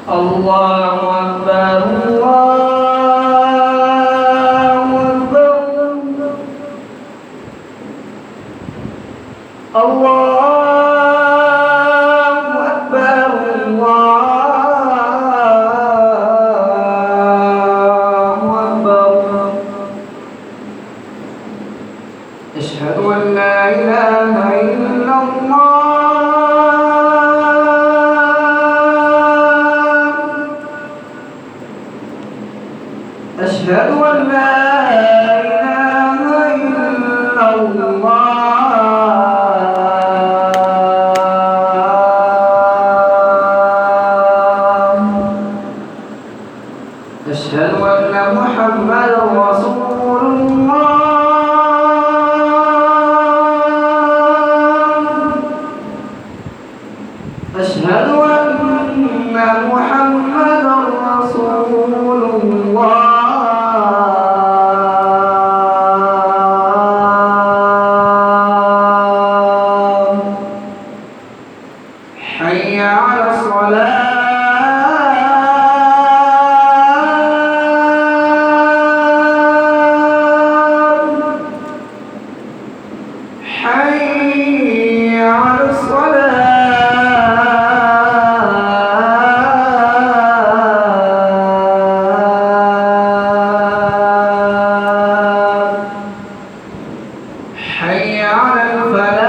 الله أكبر الله أكبر الله أكبر الله أكبر أشهد أن لا إله إلا الله أشهد أن لا إله إلا الله أشهد أن محمدا رسول الله أشهد أن محمدا رسول الله حي على الصلاة حي على الصلاة حي على الفلاح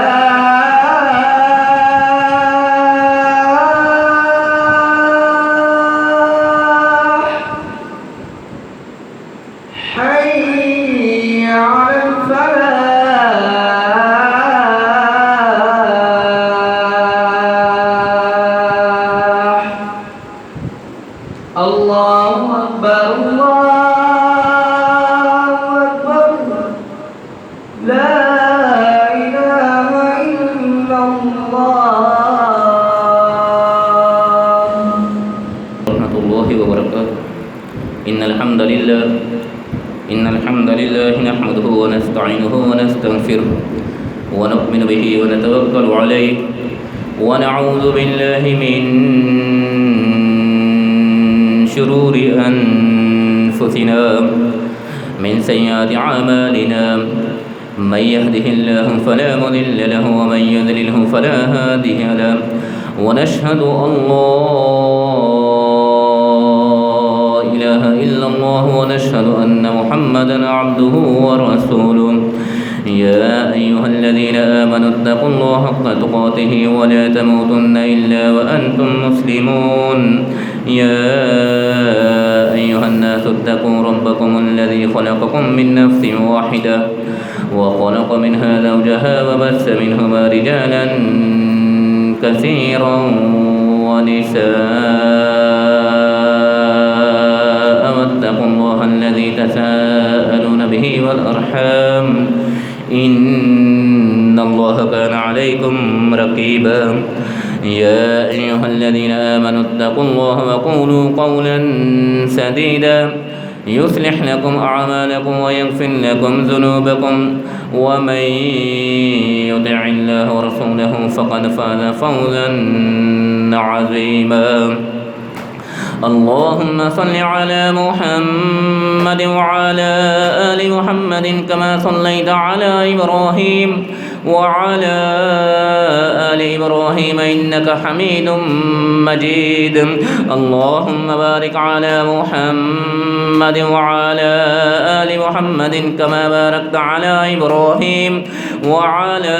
حي على الفلاح الله أكبر الله أكبر لا إله إلا الله ورحمة الله وبركاته. إن الحمد لله نحمده ونستعينه ونستغفره ونؤمن به ونتوكل عليه ونعوذ بالله من شرور أنفسنا من سيئات أعمالنا من يهده الله فلا مضل له ومن يضلله فلا هادي له ونشهد أن لا إله إلا الله ونشهد أن محمدا عبده ورسوله. يا أيها الذين آمنوا اتقوا الله حق تقاته ولا تموتن إلا وأنتم مسلمون. يا أيها الناس اتقوا ربكم الذي خلقكم من نفس واحدة وخلق منها زوجها وبث منهما رجالا كثيرا ونساء واتقوا الله الذي تساءلون به والأرحام إن الله كان عليكم رقيبا. يا أيها الذين آمنوا اتقوا الله وقولوا قولا سديدا يصلح لكم أعمالكم ويغفر لكم ذنوبكم ومن يطع الله ورسوله فقد فاز فوزا عظيما. اللهم صل على محمد وعلى آل محمد كما صليت على إبراهيم وعلى آل إبراهيم إنك حميد مجيد. اللهم بارك على محمد وعلى آل محمد كما باركت على إبراهيم وعلى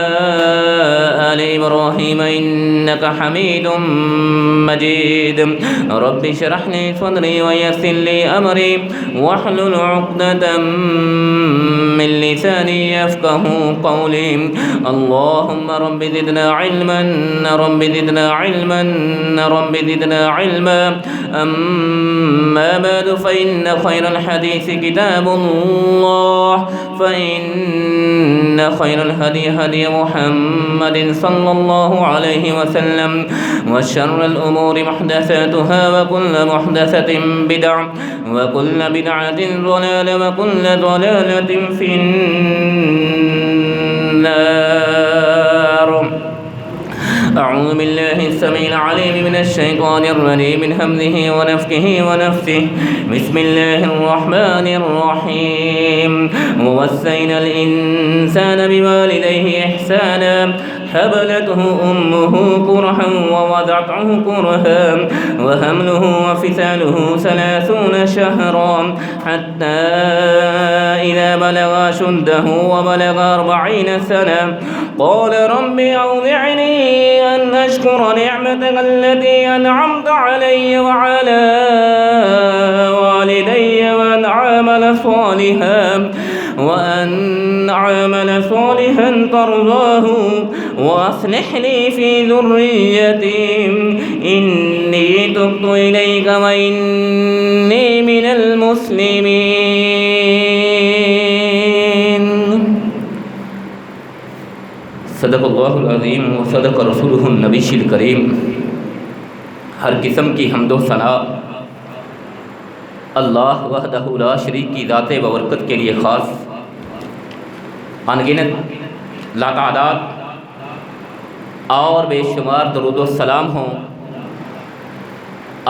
آل إبراهيم إنك حميد مجيد. رب اشرح لي صدري ويسر لي أمري واحلل عقدة من لساني يفقه قولي. اللهم رب زدنا علما رب زدنا علما رب زدنا علما. أما بعد فإن خير الحديث كتاب الله فإن خير الهدي هدي محمد صلى الله عليه وسلم وشر الأمور محدثاتها وكل محدثة بدعة وكل بدعة ضلالة وكل ضلالة في النار. أعوذ بالله السميع العليم من الشيطان الرجيم من همزه ونفخه ونفثه بسم الله الرحمن الرحيم ووصينا الإنسان بوالديه إحسانا حملته أمه كرها ووضعته كرها وحمله وفصاله 30 شهرا حتى إذا بلغ أشده وبلغ 40 سنة قال رب أوزعني أن أشكر نعمتك التي أنعمت علي وعلى والدي وأن أعمل صالحا ترضاه وأصلح لي في ذريتي إني تبت إليك وإني من المسلمين صدق اللہ العظیم و صدق رسولہ النبی الکریم۔ ہر قسم کی حمد و ثنا اللہ وحدہ لا شریک کی ذات ببرکت کے لیے خاص، انگنت لاتعداد اور بے شمار درود و سلام ہوں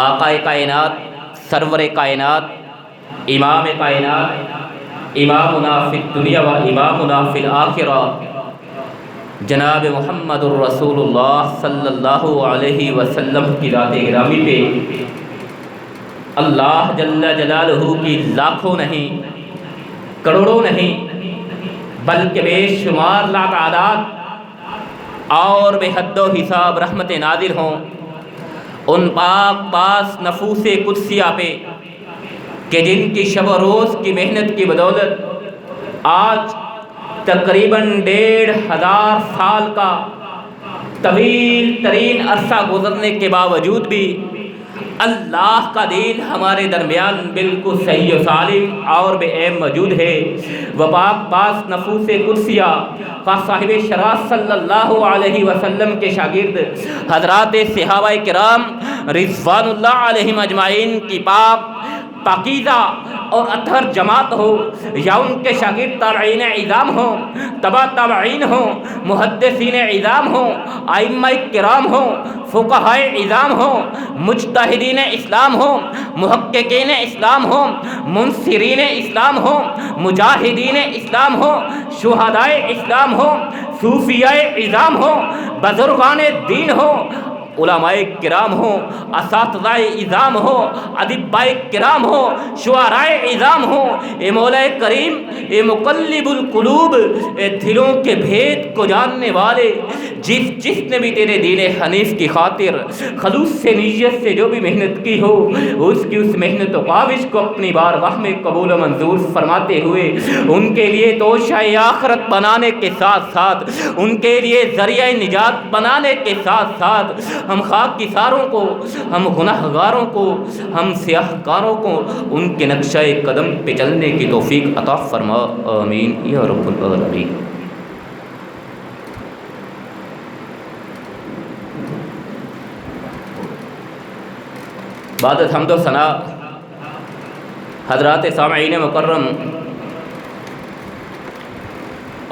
آقا کائنات، سرور کائنات، امام کائنات، امامنا فی الدنیا و امامنا فی الآخرہ جناب محمد الرسول اللہ صلی اللہ علیہ وسلم کی ذات گرامی پہ اللہ جل جلالہ کی لاکھوں نہیں، کروڑوں نہیں، بلکہ بے شمار لاتعداد اور بے حد و حساب رحمت نازل ہوں ان پاک باس نفوس قدسیہ پہ کہ جن کی شب و روز کی محنت کی بدولت آج تقریباً 1500 سال کا طویل ترین عرصہ گزرنے کے باوجود بھی اللہ کا دین ہمارے درمیان بالکل صحیح و سالم اور بے عیب موجود ہے۔ وہ پاک باس نفوس قدسیہ صاحب شرف صلی اللہ علیہ وسلم کے شاگرد حضرات صحابہ کرام رضوان اللہ علیہم اجمعین کی پاکیزہ اور اطہر جماعت ہو، یا ان کے شاگرد تابعین اعظام ہوں، تبع تابعین ہوں، محدثین اعظام ہوں، ائمہ کرام ہوں، فقہاء اعظام ہوں، مجتہدین اسلام ہوں، محققین اسلام ہوں، منصرین اسلام ہوں، مجاہدین اسلام ہوں، شہداء اسلام ہوں، صوفیاء اعظام ہوں، بزرگان دین ہوں، علماء کرام ہوں، اساتذہ اعظام ہوں، ادباء کرام ہوں، شعراء اعظام ہوں، اے مولا کریم، اے مقلب القلوب، اے دلوں کے بھید کو جاننے والے، جس نے بھی تیرے دین حنیف کی خاطر خلوص سے نیت سے جو بھی محنت کی ہو اس کی اس محنت و کاوش کو اپنی بارگاہ میں قبول و منظور فرماتے ہوئے ان کے لیے توشہ آخرت بنانے کے ساتھ ساتھ ان کے لیے ذریعہ نجات بنانے کے ساتھ ساتھ ہم خاک کی ساروں کو، ہم گناہ گاروں کو، ہم سیاہ کاروں کو ان کے نقشہ قدم پہ چلنے کی توفیق عطا فرما، آمین یا رب العالمین۔ بعد حمد و ثنا حضرات سامعین مکرم،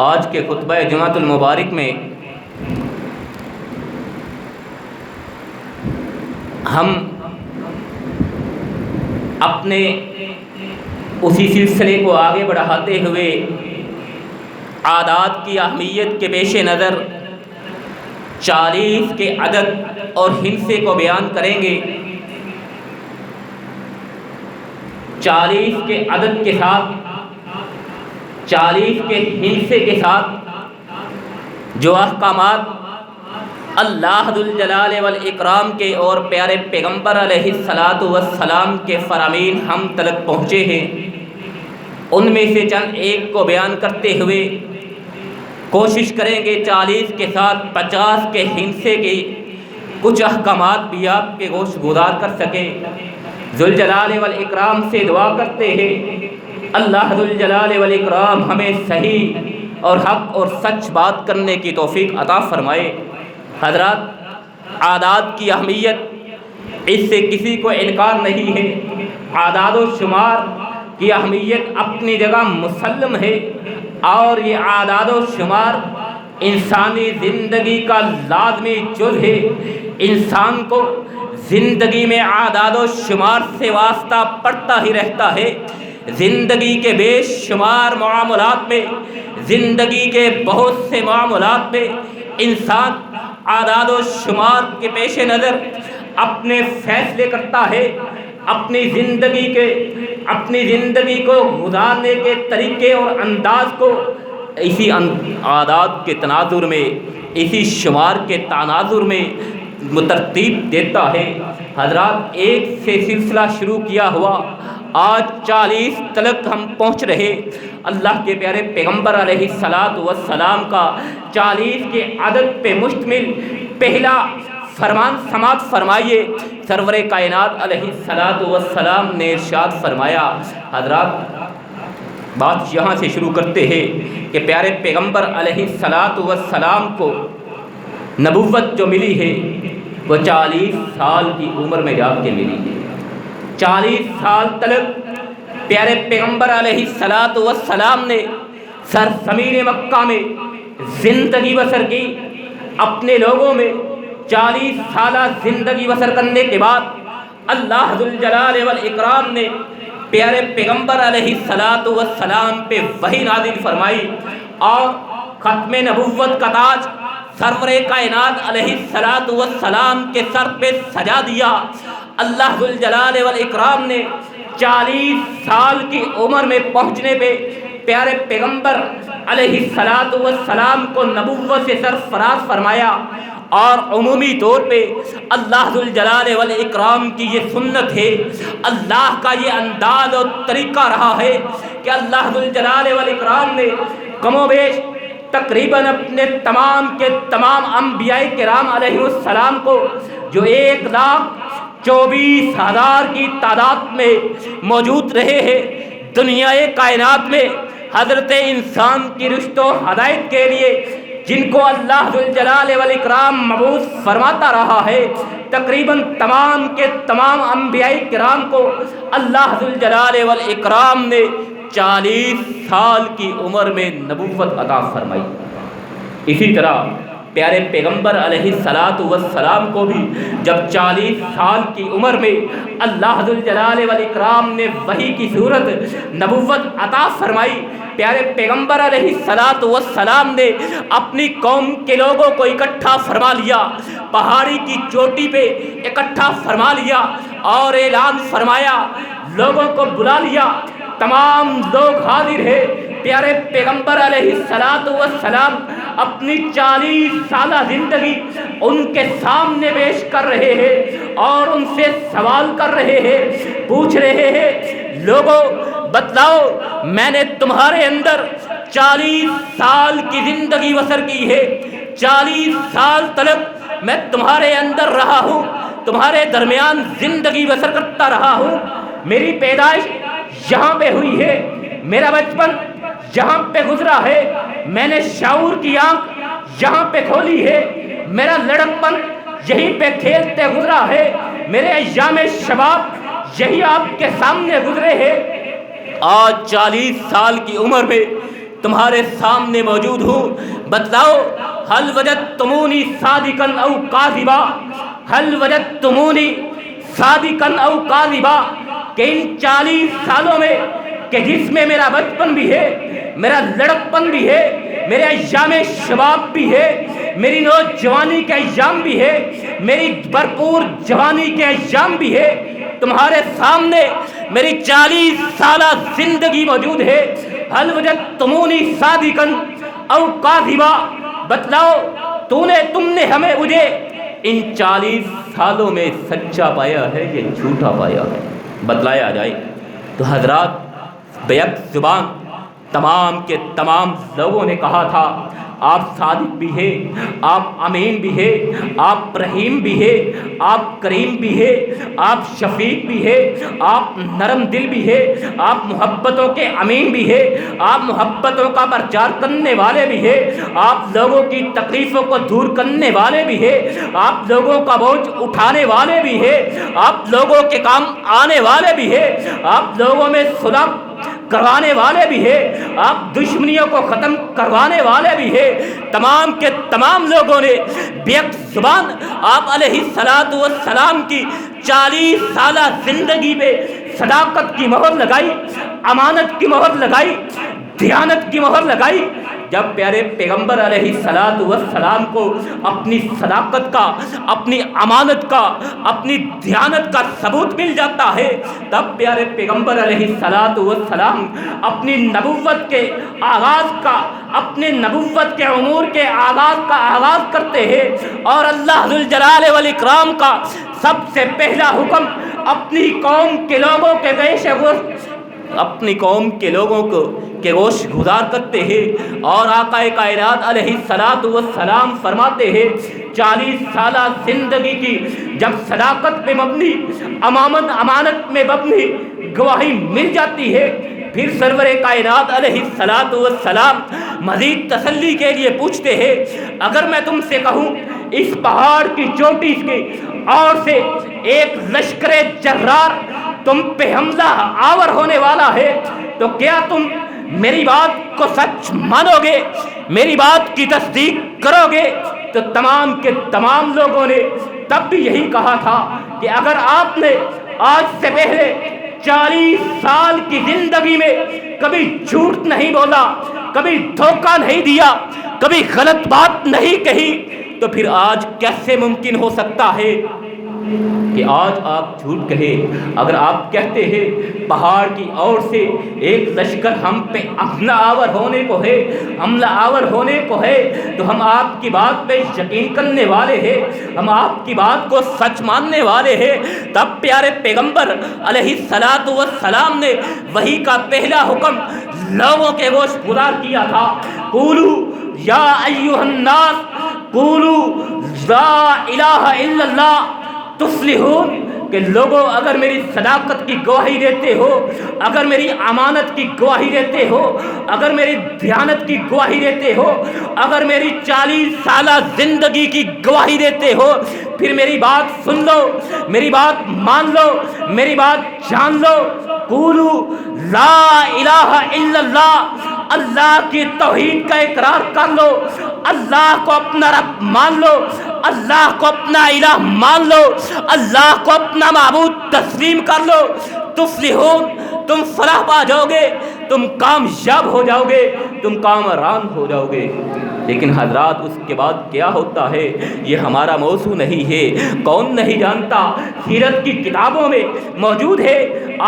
آج کے خطبہ جمعۃ المبارک میں ہم اپنے اسی سلسلے کو آگے بڑھاتے ہوئے عادات کی اہمیت کے پیش نظر 40 کے عدد اور ہندسے کو بیان کریں گے۔ 40 کے عدد کے ساتھ، 40 کے ہندسے کے ساتھ جو احکامات اللہ ذو الجلال والاکرام کے اور پیارے پیغمبر علیہ السلام کے فرامین ہم تلک پہنچے ہیں، ان میں سے چند ایک کو بیان کرتے ہوئے کوشش کریں گے 40 کے ساتھ 50 کے ہندسے کے کچھ احکامات بھی آپ کے گوش گزار کر سکیں۔ ذوالجلال والاکرام سے دعا کرتے ہیں اللہ ذوالجلال والاکرام ہمیں صحیح اور حق اور سچ بات کرنے کی توفیق عطا فرمائے۔ حضرات، عادات کی اہمیت اس سے کسی کو انکار نہیں ہے۔ اعداد و شمار کی اہمیت اپنی جگہ مسلم ہے، اور یہ اعداد و شمار انسانی زندگی کا لازمی جز ہے۔ انسان کو زندگی میں اعداد و شمار سے واسطہ پڑتا ہی رہتا ہے۔ زندگی کے بے شمار معاملات میں، زندگی کے بہت سے معاملات میں انسان اعداد و شمار کے پیش نظر اپنے فیصلے کرتا ہے، اپنی زندگی کو گزارنے کے طریقے اور انداز کو اسی اعداد کے تناظر میں، اسی شمار کے تناظر میں مترتیب دیتا ہے۔ حضرات، ایک سے سلسلہ شروع کیا ہوا، آج 40 تلک ہم پہنچ رہے۔ اللہ کے پیارے پیغمبر علیہ الصلاۃ والسلام کا 40 کے عدد پہ مشتمل پہلا فرمان سماعت فرمائیے۔ سرور کائنات علیہ الصلاۃ والسلام نے ارشاد فرمایا۔ حضرات، بات یہاں سے شروع کرتے ہیں کہ پیارے پیغمبر علیہ الصلاۃ والسلام کو نبوت جو ملی ہے وہ 40 سال کی عمر میں جا کے ملی ہے۔ 40 سال تلک پیارے پیغمبر علیہ الصلاۃ والسلام نے سرزمین مکہ میں زندگی بسر کی۔ اپنے لوگوں میں 40 سالہ زندگی بسر کرنے کے بعد اللہ ذوالجلال والاکرام نے پیارے پیغمبر علیہ الصلاۃ والسلام پہ وحی نازل فرمائی اور ختم نبوت کا تاج سرور کائنات علیہ الصلاۃ والسلام کے سر پہ سجا دیا۔ اللہ ذوالجلال والاکرام نے 40 سال کی عمر میں پہنچنے پہ پیارے پیغمبر علیہ الصلاۃ والسلام کو نبوت سے سرفراز فرمایا، اور عمومی طور پہ اللہ ذوالجلال والاکرام کی یہ سنت ہے، اللہ کا یہ انداز اور طریقہ رہا ہے کہ اللہ ذوالجلال والاکرام نے کم و بیش تقریباً اپنے تمام کے تمام انبیاء کرام علیہ السلام کو، جو 1,24,000 کی تعداد میں موجود رہے ہیں دنیا کائنات میں، حضرت انسان کی رشد و ہدایت کے لیے جن کو اللہ ذوالجلال والاکرام مبعوث فرماتا رہا ہے، تقریباً تمام کے تمام انبیاء کرام کو اللہ ذوالجلال والاکرام نے 40 سال کی عمر میں نبوت عطا فرمائی۔ اسی طرح پیارے پیغمبر علیہ الصلاۃ والسلام کو بھی جب 40 سال کی عمر میں اللہ ذوالجلال والاکرام نے وحی کی صورت نبوت عطا فرمائی، پیارے پیغمبر علیہ الصلاۃ والسلام نے اپنی قوم کے لوگوں کو اکٹھا فرما لیا، پہاڑی کی چوٹی پہ اکٹھا فرما لیا اور اعلان فرمایا، لوگوں کو بلا لیا، تمام لوگ حاضر ہیں۔ پیارے پیغمبر علیہ الصلاۃ والسلام اپنی 40 سالہ زندگی ان کے سامنے پیش کر رہے ہیں اور ان سے سوال کر رہے ہیں، پوچھ رہے ہیں، لوگوں بتلاؤ، میں نے تمہارے اندر 40 سال کی زندگی بسر کی ہے، 40 سال تلک میں تمہارے اندر رہا ہوں، تمہارے درمیان زندگی بسر کرتا رہا ہوں، میری پیدائش یہاں پہ ہوئی ہے، میرا بچپن یہاں پہ گزرا ہے، میں نے شعور کی آنکھ یہاں پہ کھولی ہے، میرا لڑکپن یہیں پہ کھیلتے گزرا ہے، میرے ایام شباب یہی آپ کے سامنے گزرے ہیں، آج 40 سال کی عمر میں تمہارے سامنے موجود ہوں، بتلاؤ، حل وجدتمونی صادقا او کاذبا، حل وجدتمونی صادقا او کاذبا، کہ ان 40 سالوں میں کہ جس میں میرا بچپن بھی ہے، میرا لڑکپن بھی ہے، میرے ایام شباب بھی ہے، میری نوجوانی کے ایام بھی ہے، میری بھرپور جوانی کے ایام بھی ہے، تمہارے سامنے میری 40 سالہ زندگی موجود ہے، حل وجدتمونی صادقا او کاذبا، بتلاؤ تم نے ہمیں مجھے ان 40 سالوں میں سچا پایا ہے یا جھوٹا پایا ہے، بتلایا جائے۔ تو حضرات، بیک زبان تمام کے تمام لوگوں نے کہا تھا، آپ صادق بھی ہے، آپ امین بھی ہے، آپ رحیم بھی ہے، آپ کریم بھی ہے، آپ شفیق بھی ہے، آپ نرم دل بھی ہے، آپ محبتوں کے امین بھی ہے، آپ محبتوں کا پرچار کرنے والے بھی ہے، آپ لوگوں کی تکلیفوں کو دور کرنے والے بھی ہے، آپ لوگوں کا بوجھ اٹھانے والے بھی ہے، آپ لوگوں کے کام آنے والے بھی ہے، آپ لوگوں میں صلح کروانے والے بھی ہیں، آپ دشمنیوں کو ختم کروانے والے بھی ہیں۔ تمام کے تمام لوگوں نے بیک زبان آپ علیہ السلام کی 40 سالہ زندگی میں صداقت کی مہر لگائی، امانت کی مہر لگائی، دیانت کی مہر لگائی۔ جب پیارے پیغمبر علیہ السلام کو اپنی صداقت کا، اپنی امانت کا، اپنی دیانت کا ثبوت مل جاتا ہے، تب پیارے پیغمبر علیہ السلام اپنی نبوت کے آغاز کا، اپنے نبوت کے امور کے آغاز کا آغاز کرتے ہیں، اور اللہ ذوالجلال والاکرام کا سب سے پہلا حکم اپنی قوم کے لوگوں کے اپنی قوم کے لوگوں کو کے گوش گزار کرتے ہیں۔ اور آقا کائنات علیہ السلام فرماتے ہیں 40 سالہ زندگی کی جب صداقت پہ مبنی، امانت میں مبنی گواہی مل جاتی ہے، پھر سرور کائنات علیہ السلام مزید تسلی کے لیے پوچھتے ہیں، اگر میں تم سے کہوں اس پہاڑ کی چوٹی کی اور سے ایک لشکر جرار تم پہ حملہ آور ہونے والا ہے، تو کیا تم میری بات کو سچ مانو گے، میری بات کی تصدیق کرو گے؟ تو تمام کے تمام لوگوں نے تب بھی یہی کہا تھا کہ اگر آپ نے آج سے پہلے 40 سال کی زندگی میں کبھی جھوٹ نہیں بولا، کبھی دھوکہ نہیں دیا، کبھی غلط بات نہیں کہی، تو پھر آج کیسے ممکن ہو سکتا ہے کہ آج آپ جھوٹ کہیں؟ اگر آپ کہتے ہیں پہاڑ کی اور سے ایک لشکر ہم پہ حملہ آور ہونے کو ہے، تو ہم آپ کی بات پہ یقین کرنے والے ہیں، ہم آپ کی بات کو سچ ماننے والے ہیں۔ تب پیارے پیغمبر علیہ السلام نے وحی کا پہلا حکم لوگوں کے گوش گزار کیا تھا، قولو یا ایھا الناس قولو لا الہ الا اللہ تفلحون، کہ لوگوں اگر میری صداقت کی گواہی دیتے ہو، اگر میری امانت کی گواہی دیتے ہو، اگر میری دیانت کی گواہی دیتے ہو، اگر میری 40 سالہ زندگی کی گواہی دیتے ہو، پھر میری بات سن لو، میری بات مان لو، میری بات جان لو، قولو لا الہ الا اللہ، اللہ کی توحید کا اقرار کر لو، اللہ کو اپنا رب مان لو، اللہ کو اپنا الہ مان لو، اللہ کو اپنا معبود تسلیم کر لو، تفلحون، تم فلاح پا جاؤ گے، تم کامیاب ہو جاؤ گے، تم کامران ہو جاؤ گے۔ لیکن حضرات اس کے بعد کیا ہوتا ہے یہ ہمارا موضوع نہیں ہے، کون نہیں جانتا، سیرت کی کتابوں میں موجود ہے،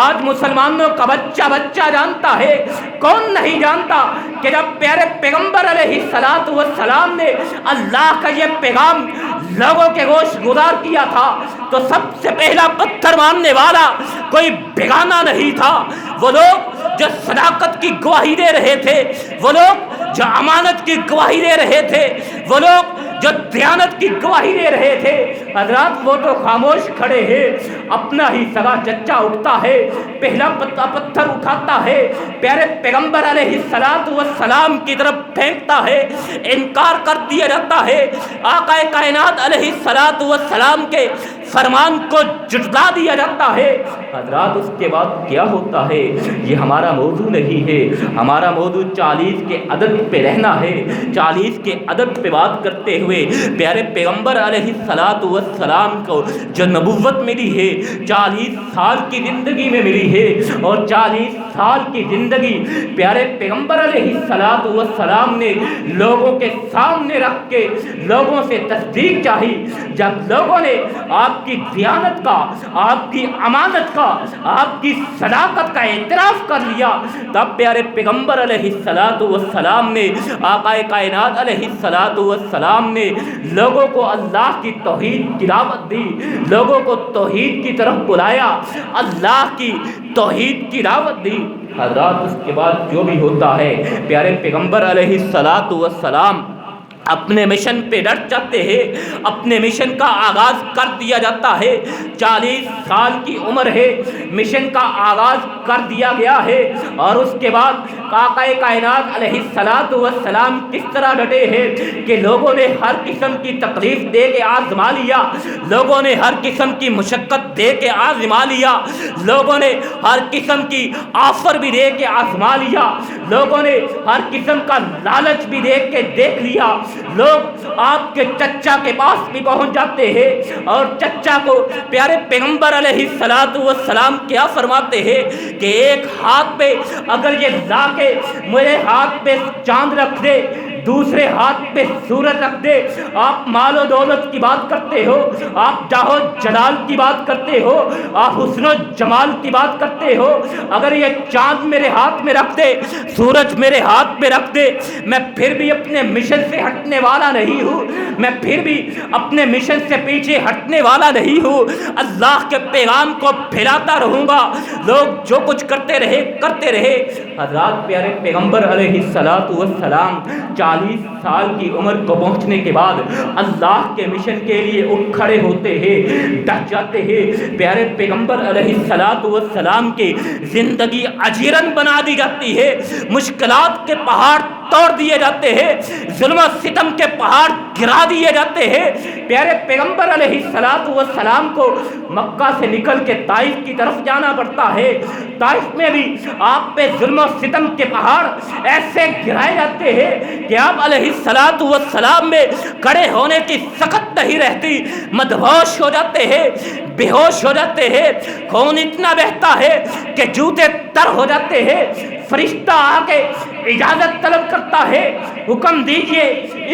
آج مسلمانوں کا بچہ جانتا ہے، کون نہیں جانتا کہ جب پیارے پیغمبر علیہ السلام نے اللہ کا یہ پیغام لوگوں کے گوش گزار کیا تھا، تو سب سے پہلا پتھر مارنے والا کوئی بیگانہ نہیں تھا، وہ لوگ جو صداقت کی گواہی دے رہے تھے، وہ لوگ جو امانت کی گواہی دے رہے تھے، وہ لوگ جو دیانت کی گواہی دے رہے تھے، حضرات وہ تو خاموش کھڑے ہیں، اپنا ہی سگا چچا اٹھتا ہے، پہلا پتھر اٹھاتا ہے، پیارے پیغمبر علیہ السلام کی طرف پھینکتا ہے، انکار کر دیا جاتا ہے، آقا کائنات علیہ السلام کے فرمان کو جھٹلا دیا جاتا ہے۔ حضرات اس کے بعد کیا ہوتا ہے یہ ہمارا موضوع نہیں ہے، ہمارا موضوع 40 کے عدد پہ رہنا ہے، 40 کے عدد پہ بات کرتے ہوئے پیارے پیغمبر علیہ السلام کو جو نبوت ملی ہے 40 سال کی زندگی میں ملی ہے، اور 40 سال کی زندگی پیارے پیغمبر علیہ السلام نے لوگوں کے سامنے رکھ کے لوگوں سے تصدیق چاہی۔ جب لوگوں نے آپ کی دیانت کا، آپ کی امانت کا، آپ کی صداقت کا اعتراف کر لیا، تب پیارے پیغمبر علیہ السلام نے، آقا کائنات علیہ السلام نے لوگوں کو اللہ کی توحید کی دعوت دی، لوگوں کو توحید کی طرف بلایا، اللہ کی توحید کی دعوت دی۔ حضرات اس کے بعد جو بھی ہوتا ہے پیارے پیغمبر علیہ السلام اپنے مشن پہ ڈٹ جاتے ہیں، اپنے مشن کا آغاز کر دیا جاتا ہے۔ 40 سال کی عمر ہے، مشن کا آغاز کر دیا گیا ہے، اور اس کے بعد آقا کائنات علیہ السلام کس طرح ڈٹے ہیں کہ لوگوں نے ہر قسم کی تکلیف دے کے آزما لیا، لوگوں نے ہر قسم کی مشقت دے کے آزما لیا، لوگوں نے ہر قسم کی آفر بھی دے کے آزما لیا، لوگوں نے ہر قسم کا لالچ بھی دیکھ کے دیکھ لیا۔ لوگ آپ کے چچا کے پاس بھی پہنچ جاتے ہیں، اور چچا کو پیارے پیغمبر علیہ السلام کیا فرماتے ہیں کہ ایک ہاتھ پہ اگر یہ لا کے میرے ہاتھ پہ چاند رکھ دے، دوسرے ہاتھ پہ سورج رکھ دے، آپ مال و دولت کی بات کرتے ہو، آپ جاہ و جلال کی بات کرتے ہو، آپ حسن و جمال کی بات کرتے ہو، اگر یہ چاند میرے ہاتھ میں رکھ دے، سورج میرے ہاتھ میں رکھ دے، میں پھر بھی اپنے مشن سے ہٹنے والا نہیں ہوں، میں پھر بھی اپنے مشن سے پیچھے ہٹنے والا نہیں ہوں، اللہ کے پیغام کو پھیلاتا رہوں گا۔ لوگ جو کچھ کرتے رہے کرتے رہے۔ حضرات پیارے پیغمبر علیہ السلام 40 سال کی عمر کو پہنچنے کے بعد اللہ کے مشن کے لیے اٹھ کھڑے ہوتے ہیں، ڈٹ جاتے ہیں۔ پیارے پیغمبر علیہ السلام کی زندگی اجیرن بنا دی جاتی ہے، مشکلات کے پہاڑ توڑ دیے جاتے ہیں، ظلم و ستم کے پہاڑ گرا دیے جاتے ہیں۔ پیارے پیغمبر علیہ السلام کو مکہ سے نکل کے طائف کی طرف جانا پڑتا ہے۔ طائف میں بھی آپ پہ ظلم و ستم کے پہاڑ ایسے گرائے جاتے ہیں کہ آپ علیہ السلام میں کھڑے ہونے کی سخت نہیں رہتی، مدہوش ہو جاتے ہیں، بے ہوش ہو جاتے ہیں، خون اتنا بہتا ہے کہ جوتے تر ہو جاتے ہیں۔ فرشتہ آ کے اجازت طلب کرتا ہے، حکم دیجئے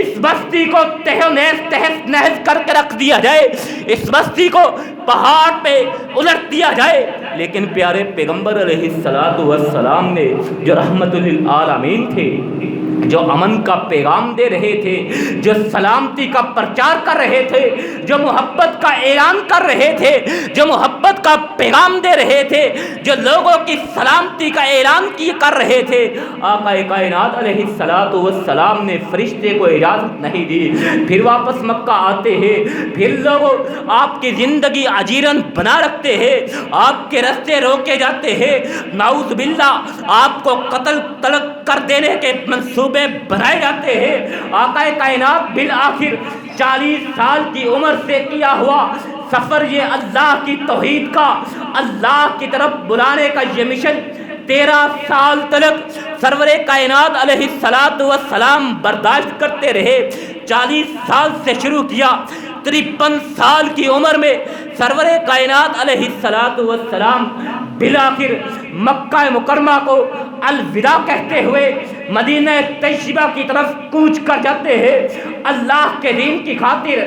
اس بستی کو تہس نہس کر کے رکھ دیا جائے، اس بستی کو پہاڑ پہ الٹ دیا جائے۔ لیکن پیارے پیغمبر علیہ السلام نے جو رحمت للعالمین تھے، جو امن کا پیغام دے رہے تھے، جو سلامتی کا پرچار کر رہے تھے، جو محبت کا اعلان کر رہے تھے، جو محبت کا پیغام دے رہے تھے، جو لوگوں کی سلامتی کا اعلان کر رہے تھے، آقا کائنات علیہ السلام نے فرشتے کو اجازت نہیں دی۔ پھر واپس مکہ آتے ہیں، پھر لوگ آپ کی زندگی اجیرن بنا رکھتے ہیں، آپ کے راستے روکے جاتے ہیں، نعوذ باللہ آپ کو قتل طلب کر دینے کے منصوبے بنائے جاتے ہیں۔ آقا کائنات بالآخر 40 سال کی عمر سے کیا ہوا سفر، یہ اللہ کی توحید کا، اللہ کی طرف بلانے کا یہ مشن 13 سال تک سرور کائنات علیہ السلام برداشت کرتے رہے۔ 40 سال سے شروع کیا، 53 سال کی عمر میں سرور کائنات علیہ السلام بالآخر مکہ مکرمہ کو الوداع کہتے ہوئے مدینہ طیبہ کی طرف کوچ کر جاتے ہیں۔ اللہ کے دین کی خاطر،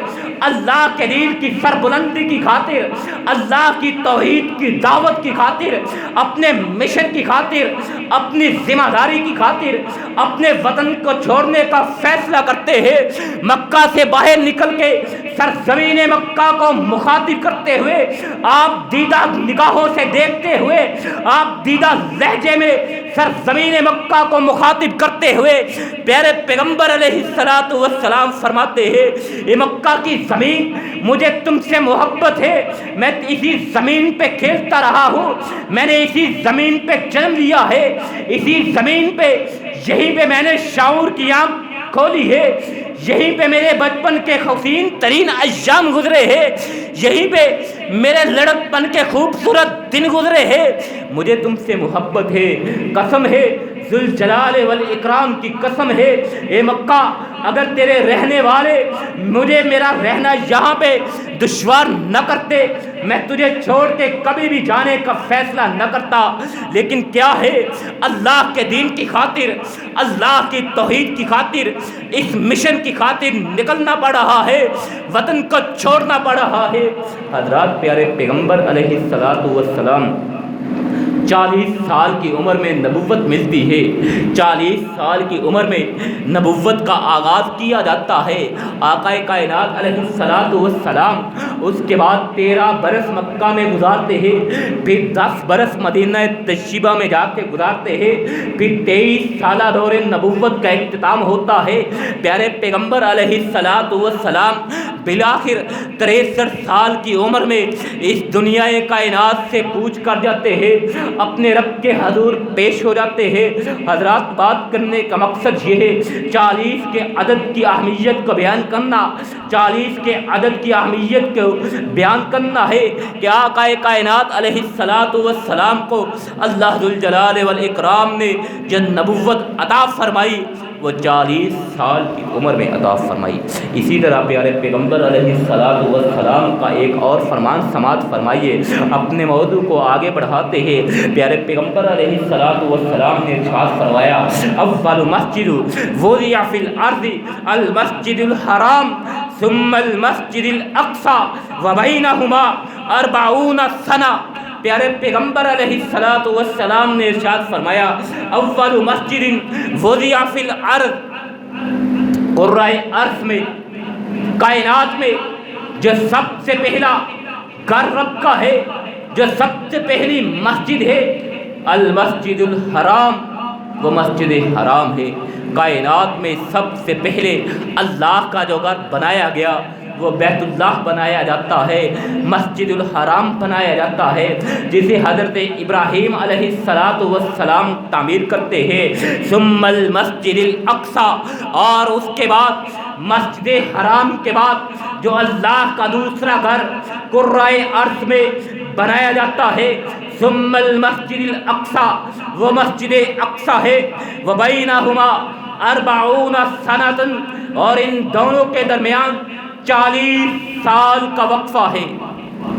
اللہ کے دین کی سربلندی کی خاطر، اللہ کی توحید کی دعوت کی خاطر، اپنے مشن کی خاطر، اپنی ذمہ داری کی خاطر اپنے وطن کو چھوڑنے کا فیصلہ کرتے ہیں۔ مکہ سے باہر نکل کے سرزمین مکہ کو مخاطب کرتے ہوئے، آپ دیدہ نگاہوں سے دیکھتے ہوئے، آپ دیدہ لہجے میں سرزمین مکہ کو مخاطب کرتے ہوئے پیارے پیغمبر علیہ السلام فرماتے ہیں، یہ مکہ کی زمین، مجھے تم سے محبت ہے، میں اسی زمین پہ کھیلتا رہا ہوں، میں نے اسی زمین پہ جنم لیا ہے، اسی زمین پہ، یہیں پہ میں نے شعور کی آنکھ کھولی ہے، یہیں پہ میرے بچپن کے حسین ترین ایام گزرے ہیں، یہیں پہ میرے لڑک پن کے خوبصورت دن گزرے ہیں، مجھے تم سے محبت ہے، قسم ہے ذوالجلال والاکرام کی قسم ہے، اے مکہ اگر تیرے رہنے والے مجھے میرا رہنا یہاں پہ دشوار نہ کرتے، میں تجھے چھوڑ کے کبھی بھی جانے کا فیصلہ نہ کرتا، لیکن کیا ہے، اللہ کے دین کی خاطر، اللہ کی توحید کی خاطر، اس مشن کی خاطر نکلنا پڑ رہا ہے، وطن کو چھوڑنا پڑ رہا ہے۔ حضرات پیارے پیغمبر علیہ السلام 40 سال کی عمر میں نبوت ملتی ہے، 40 سال کی عمر میں نبوت کا آغاز کیا جاتا ہے۔ آقا کائنات علیہ السلام اس کے بعد 13 برس مکہ میں گزارتے ہیں، پھر 10 برس مدینہ طیبہ میں جا کے گزارتے ہیں، پھر 23 سالہ دور نبوت کا اختتام ہوتا ہے۔ پیارے پیغمبر علیہ السلام بالآخر 63 سال کی عمر میں اس دنیا کائنات سے کوچ کر جاتے ہیں، اپنے رب کے حضور پیش ہو جاتے ہیں۔ حضرات، بات کرنے کا مقصد یہ ہے 40 کے عدد کی اہمیت کو بیان کرنا، 40 کے عدد کی اہمیت کو بیان کرنا ہے کہ آقا کائنات علیہ السلام کو اللہ ذوالجلال والاکرام نے جو نبوت عطا فرمائی وہ 40 سال کی عمر میں عطا فرمائی۔ اسی طرح پیارے پیغمبر علیہ السلام کا ایک اور فرمان سماعت فرمائیے، اپنے موضوع کو آگے بڑھاتے ہیں۔ پیارے پیغمبر علیہ السلام نے ارشاد فرمایا، اول مسجد وضع فی الارض المسجد الحرام ثم المسجد الاقصی وبینہما 40 سنہ۔ پیارے پیغمبر علیہ السلام نے ارشاد فرمایا، اول مسجد وضع فی الارض، قرۂ ارض میں، کائنات میں جو سب سے پہلا گھر رب کا ہے، جو سب سے پہلی مسجد ہے، المسجد الحرام، وہ مسجد حرام ہے۔ کائنات میں سب سے پہلے اللہ کا جو گھر بنایا گیا وہ بیت اللہ بنایا جاتا ہے، مسجد الحرام بنایا جاتا ہے، جسے حضرت ابراہیم علیہ السلام تعمیر کرتے ہیں۔ ثم المسجد الاقصی، اور اس کے بعد مسجد حرام کے بعد جو اللہ کا دوسرا گھر قرۂ ارض میں بنایا جاتا ہے، ثم المسجد الاقصی، وہ مسجد اقصی ہے، وبینہما 40 سنۃ، اور ان دونوں کے درمیان 40 سال کا وقفہ ہے،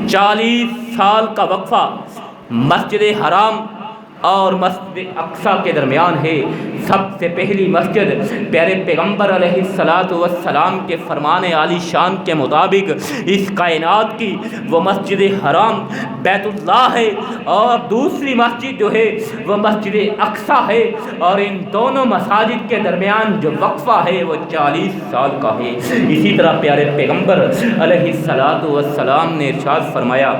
40 سال کا وقفہ مسجد حرام اور مسجد اقصی کے درمیان ہے۔ سب سے پہلی مسجد پیارے پیغمبر علیہ السلام کے فرمان عالی شان کے مطابق اس کائنات کی وہ مسجد حرام بیت اللہ ہے، اور دوسری مسجد جو ہے وہ مسجد اقصی ہے، اور ان دونوں مساجد کے درمیان جو وقفہ ہے وہ 40 سال کا ہے۔ اسی طرح پیارے پیغمبر علیہ السلام نے ارشاد فرمایا،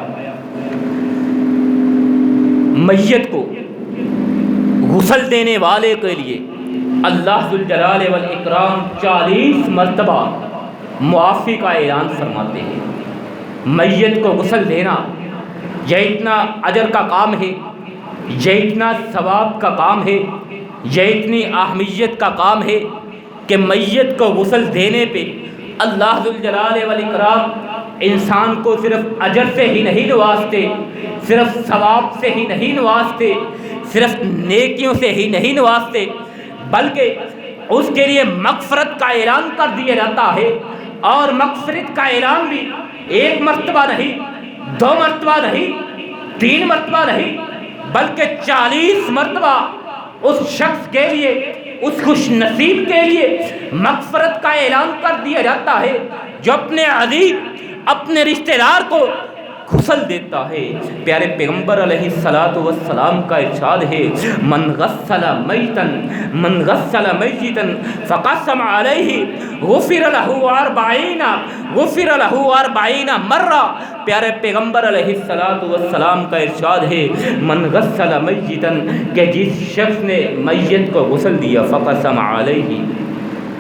میت کو غسل دینے والے کے لیے اللہ ذوالجلال والاکرام 40 مرتبہ معافی کا اعلان فرماتے ہیں۔ میت کو غسل دینا یہ اتنا اجر کا کام ہے، یہ اتنا ثواب کا کام ہے، یہ اتنی اہمیت کا کام ہے کہ میت کو غسل دینے پہ اللہ ذوالجلال والاکرام انسان کو صرف اجر سے ہی نہیں نوازتے، صرف ثواب سے ہی نہیں نوازتے، صرف نیکیوں سے ہی نہیں نوازتے، بلکہ اس کے لیے مغفرت کا اعلان کر دیا جاتا ہے۔ اور مغفرت کا اعلان بھی 1 مرتبہ نہیں، 2 مرتبہ نہیں، 3 مرتبہ نہیں، بلکہ 40 مرتبہ اس شخص کے لیے، اس خوش نصیب کے لیے مغفرت کا اعلان کر دیا جاتا ہے جو اپنے عزیز، اپنے رشتہ دار کو غسل دیتا ہے۔ پیارے پیغمبر علیہ السلام کا ارشاد ہے، من غسل میتا فقسم علیہ غفر له 40 مرہ۔ پیارے پیغمبر علیہ السلام کا ارشاد ہے، من غسل میتا، کہ جس شخص نے میت کو غسل دیا، فقسم علیہ،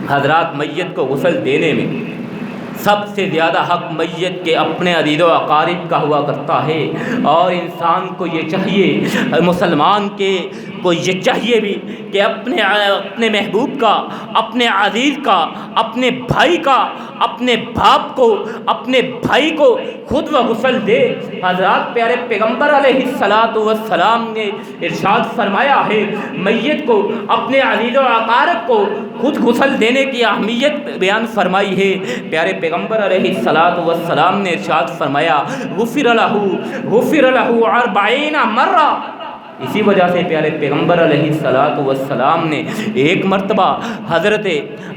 حضرات میت کو غسل دینے میں سب سے زیادہ حق میت کے اپنے عزیز و اقارب کا ہوا کرتا ہے، اور انسان کو یہ چاہیے، مسلمان کو یہ چاہیے بھی کہ اپنے محبوب کا، اپنے عزیز کا، اپنے بھائی کا، اپنے باپ کو، اپنے بھائی کو خود وہ غسل دے۔ حضرات، پیارے پیغمبر علیہ السلام نے ارشاد فرمایا ہے، میت کو، اپنے عزیز و اقارب کو خود غسل دینے کی اہمیت بیان فرمائی ہے۔ پیارے پیغمبر علیہ السلام نے ارشاد فرمایا، غفر له 40 مرہ، اسی وجہ سے پیارے پیغمبر علیہ الصلاۃ والسلام نے ایک مرتبہ حضرت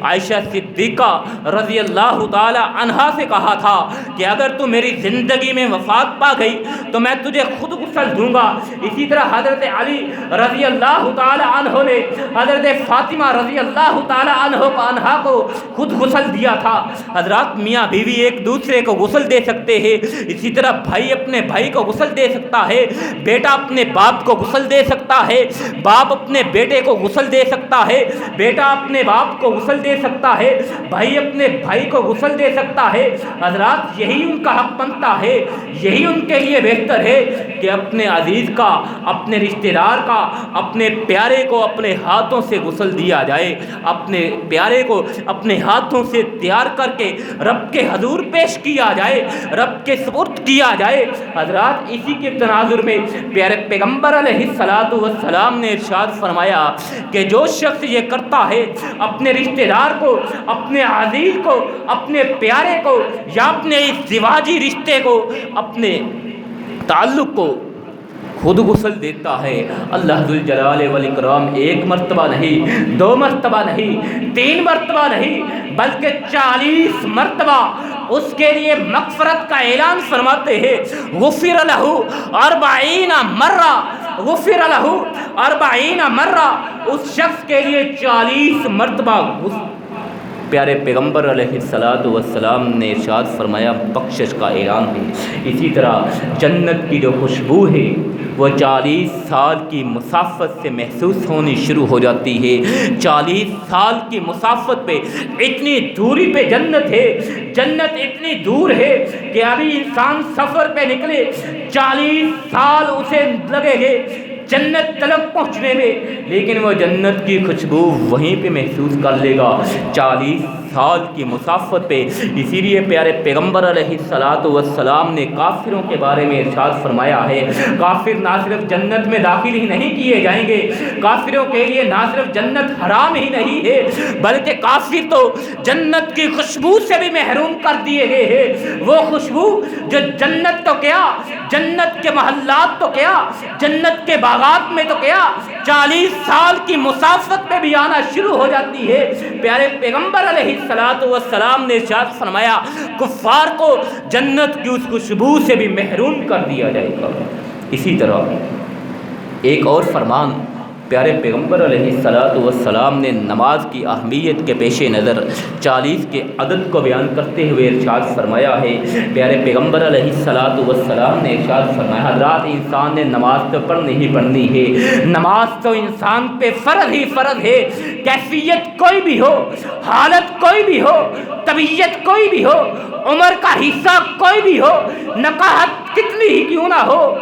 عائشہ صدیقہ رضی اللہ تعالی عنہا سے کہا تھا کہ اگر تو میری زندگی میں وفات پا گئی تو میں تجھے خود غسل دوں گا۔ اسی طرح حضرت علی رضی اللہ تعالی عنہ نے حضرت فاطمہ رضی اللہ تعالی عنہا کو خود غسل دیا تھا۔ حضرات میاں بیوی ایک دوسرے کو غسل دے سکتے ہیں، اسی طرح بھائی اپنے بھائی کو غسل دے سکتا ہے، بیٹا اپنے باپ کو غسل دے سکتا ہے، باپ اپنے بیٹے کو غسل دے سکتا ہے، بیٹا اپنے باپ کو غسل دے سکتا ہے، بھائی اپنے بھائی کو غسل دے سکتا ہے۔ حضرات یہی ان کا حق بنتا ہے، یہی ان کے لیے بہتر ہے کہ اپنے عزیز کا، اپنے رشتہ دار کا، اپنے پیارے کو اپنے ہاتھوں سے غسل دیا جائے، اپنے پیارے کو اپنے ہاتھوں سے تیار کر کے رب کے حضور پیش کیا جائے، رب کے سپرد کیا جائے۔ حضرات اسی کے تناظر میں پیارے پیغمبر علیہ الصلاۃ والسلام نے ارشاد فرمایا کہ جو شخص یہ کرتا ہے اپنے رشتہ دار کو، اپنے عزیز کو، اپنے پیارے کو یا اپنے ازدواجی رشتے کو، اپنے تعلق کو خود غسل دیتا ہے، اللہ ذوالجلال والاکرام ایک مرتبہ نہیں، 2 مرتبہ نہیں، 3 مرتبہ نہیں، بلکہ 40 مرتبہ اس کے لیے مغفرت کا اعلان فرماتے ہیں۔ غفر لہ 40 مرہ، غفر لہ 40 مرہ، اس شخص کے لیے 40 مرتبہ پیارے پیغمبر علیہ الصلاۃ والسلام نے ارشاد فرمایا بخشش کا اعلان ہے۔ اسی طرح جنت کی جو خوشبو ہے وہ 40 سال کی مسافت سے محسوس ہونی شروع ہو جاتی ہے۔ 40 سال کی مسافت پہ اتنی دوری پہ جنت ہے، جنت اتنی دور ہے کہ ابھی انسان سفر پہ نکلے 40 سال اسے لگے گے جنت تلک پہنچنے میں، لیکن وہ جنت کی خوشبو وہیں پہ محسوس کر لے گا 40 سال کی مسافت پہ۔ اسی لیے پیارے پیغمبر علیہ الصلاۃ والسلام نے کافروں کے بارے میں ارشاد فرمایا ہے، کافر نہ صرف جنت میں داخل ہی نہیں کیے جائیں گے، کافروں کے لیے نہ صرف جنت حرام ہی نہیں ہے بلکہ کافر تو جنت کی خوشبو سے بھی محروم کر دیے گئے ہیں۔ وہ خوشبو جو جنت تو کیا، جنت کے محلات تو کیا، جنت کے باغات میں تو کیا، 40 سال کی مسافت پہ بھی آنا شروع ہو جاتی ہے۔ پیارے پیغمبر علیہ الصلاۃ والسلام نے ارشاد فرمایا کفار کو جنت کی اس خوشبو سے بھی محروم کر دیا جائے گا۔ اسی طرح ایک اور فرمان پیارے پیغمبر علیہ الصلاۃ والسلام نے نماز کی اہمیت کے پیش نظر 40 کے عدد کو بیان کرتے ہوئے ارشاد فرمایا ہے۔ پیارے پیغمبر علیہ الصلاۃ والسلام نے ارشاد فرمایا حضرات انسان نے نماز تو پڑھنی ہی پڑھنی ہے، نماز تو انسان پہ فرض ہی فرض ہے، کیفیت کوئی بھی ہو، حالت کوئی بھی ہو، طبیعت کوئی بھی ہو، عمر کا حصہ کوئی بھی ہو، نقاہت کتنی ہی کیوں نہ ہو،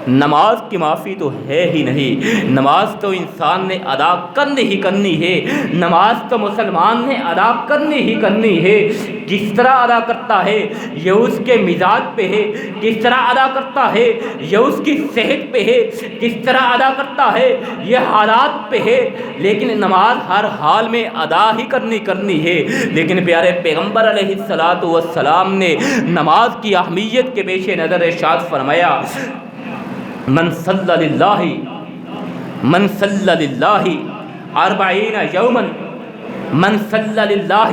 نماز کی معافی تو ہے ہی نہیں۔ نماز تو انسان نے ادا کرنی ہی کرنی ہے، نماز تو مسلمان نے ادا کرنی ہی کرنی ہے۔ کس طرح ادا کرتا ہے یہ اس کے مزاج پہ ہے، کس طرح ادا کرتا ہے یہ اس کی صحت پہ ہے، کس طرح ادا کرتا ہے یہ حالات پہ ہے، لیکن نماز ہر حال میں ادا ہی کرنی ہے۔ لیکن پیارے پیغمبر علیہ الصلاۃ والسلام نے نماز کی اہمیت کے پیش نظر ارشاد فرمایا من صلی للہ 40 یوما، من صلی للہ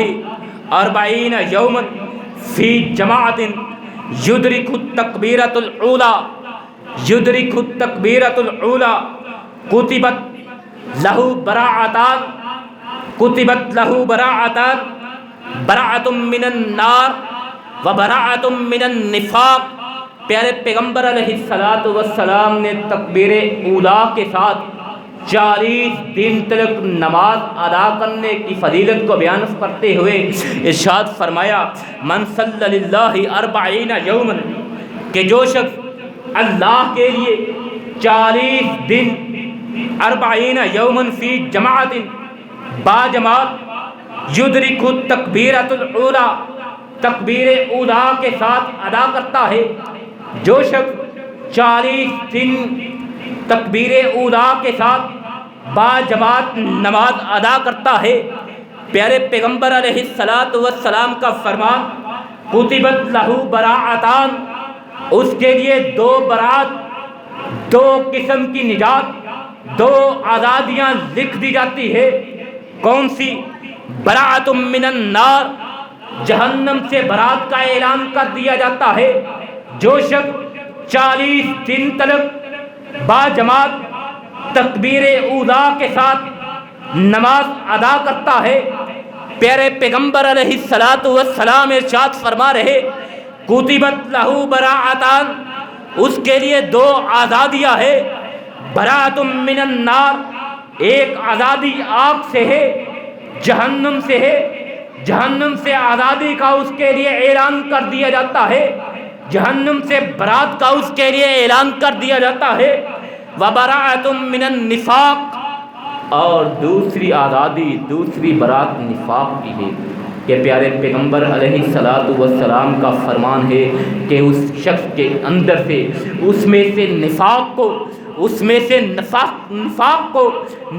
40 یوما فی جماعت یدرک التکبیرۃ الاولی، یدرک التکبیرۃ الاولی کتبت لہ براءتان، کتبت لہ براءتان، براءۃ من النار و براءۃ من النفاق۔ پیارے پیغمبر علیہ الصلاۃ والسلام نے تکبیر اولا کے ساتھ 40 دن تک نماز ادا کرنے کی فضیلت کو بیان کرتے ہوئے ارشاد فرمایا من صلی للہ 40 یوما، کہ جو شخص اللہ کے لیے 40 دن 40 یوما فی جماعت باجماعت یدرک التکبیرۃ الاولی، تکبیر اولا کے ساتھ ادا کرتا ہے، جو شخص 40 دن تکبیر اولا کے ساتھ باجماعت نماز ادا کرتا ہے، پیارے پیغمبر علیہ الصلاۃ والسلام کا فرمان کتبت لہ براءتان، اس کے لیے 2 برات دو قسم کی نجات، دو آزادیاں لکھ دی جاتی ہے۔ کون سی؟ براۃ من النار، جہنم سے برات کا اعلان کر دیا جاتا ہے۔ جو شخص 40 دن تک باجماعت تکبیر اولیٰ کے ساتھ نماز ادا کرتا ہے، پیارے پیغمبر علیہ السلام ارشاد فرما رہے کتبت لہ براءتان، اس کے لیے دو آزادیاں ہے۔ براۃ من النار، ایک آزادی آگ سے ہے، جہنم سے ہے، جہنم سے آزادی کا اس کے لیے اعلان کر دیا جاتا ہے، جہنم سے برات کا اس کے لیے اعلان کر دیا جاتا ہے۔ وبراءۃ من النفاق، اور دوسری آزادی، دوسری برات نفاق کی ہے کہ پیارے پیغمبر علیہ السلام کا فرمان ہے کہ اس شخص کے اندر سے اس میں سے نفاق کو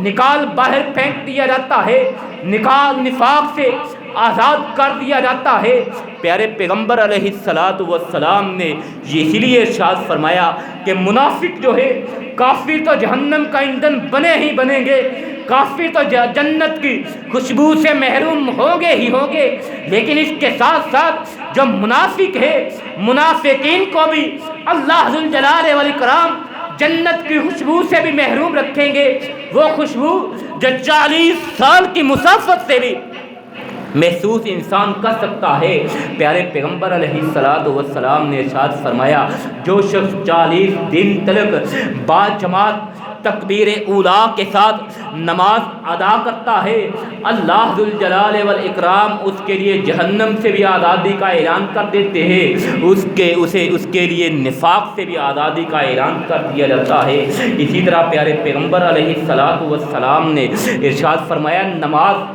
نکال باہر پھینک دیا جاتا ہے، نفاق سے آزاد کر دیا جاتا ہے۔ پیارے پیغمبر علیہ السلام نے یہ اسی لیے ارشاد فرمایا کہ منافق جو ہے، کافر تو جہنم کا ایندھن بنے ہی بنیں گے، کافر تو جنت کی خوشبو سے محروم ہوں گے، لیکن اس کے ساتھ ساتھ جو منافق ہے، منافقین کو بھی اللہ ذوالجلال والاکرام جنت کی خوشبو سے بھی محروم رکھیں گے۔ وہ خوشبو جو 40 سال کی مسافت سے بھی محسوس انسان کر سکتا ہے۔ پیارے پیغمبر علیہ السلام نے ارشاد فرمایا جو شخص 40 دن تک باجماعت تکبیر اولیٰ کے ساتھ نماز ادا کرتا ہے، اللہ ذوالجلال والاکرام اس کے لیے جہنم سے بھی آزادی کا اعلان کر دیتے ہیں، اس کے لیے نفاق سے بھی آزادی کا اعلان کر دیا جاتا ہے۔ اسی طرح پیارے پیغمبر علیہ السلام نے ارشاد فرمایا نماز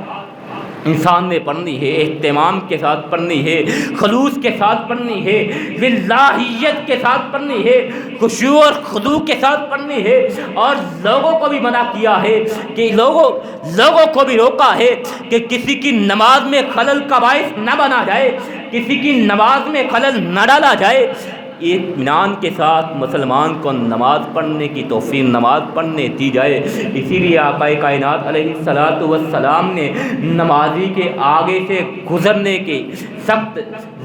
انسان نے پڑھنی ہے، اہتمام کے ساتھ پڑھنی ہے، خلوص کے ساتھ پڑھنی ہے، للہیت کے ساتھ پڑھنی ہے، خشوع اور خضوع کے ساتھ پڑھنی ہے، اور لوگوں کو بھی منع کیا ہے کہ لوگوں کو بھی روکا ہے کہ کسی کی نماز میں خلل کا باعث نہ بنا جائے، کسی کی نماز میں خلل نہ ڈالا جائے۔ اطمینان کے ساتھ مسلمان کو نماز پڑھنے کی توفیق، نماز پڑھنے دی جائے۔ اسی لیے آقا کائنات علیہ السلام نے نمازی کے آگے سے گزرنے کے سخت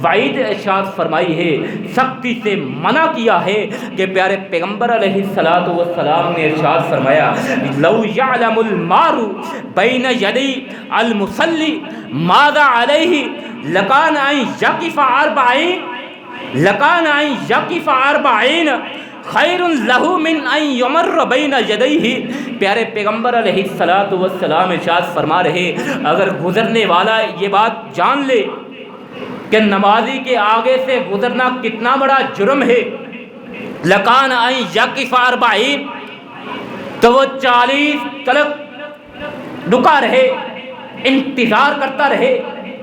وعید ارشاد فرمائی ہے، سختی سے منع کیا ہے کہ پیارے پیغمبر علیہ السلام نے ارشاد فرمایا لو یعلم المار بین یدی المصلی ماذا علیہ لکان ان یقف 40 خیر لہ من ان یمر بین یدیہ۔ پیارے پیغمبر علیہ السلام ارشاد فرما رہے اگر گزرنے والا یہ بات جان لے کہ نمازی کے آگے سے گزرنا کتنا بڑا جرم ہے، لکان ان یقف 40، تو وہ 40 تلک رکا رہے، انتظار کرتا رہے۔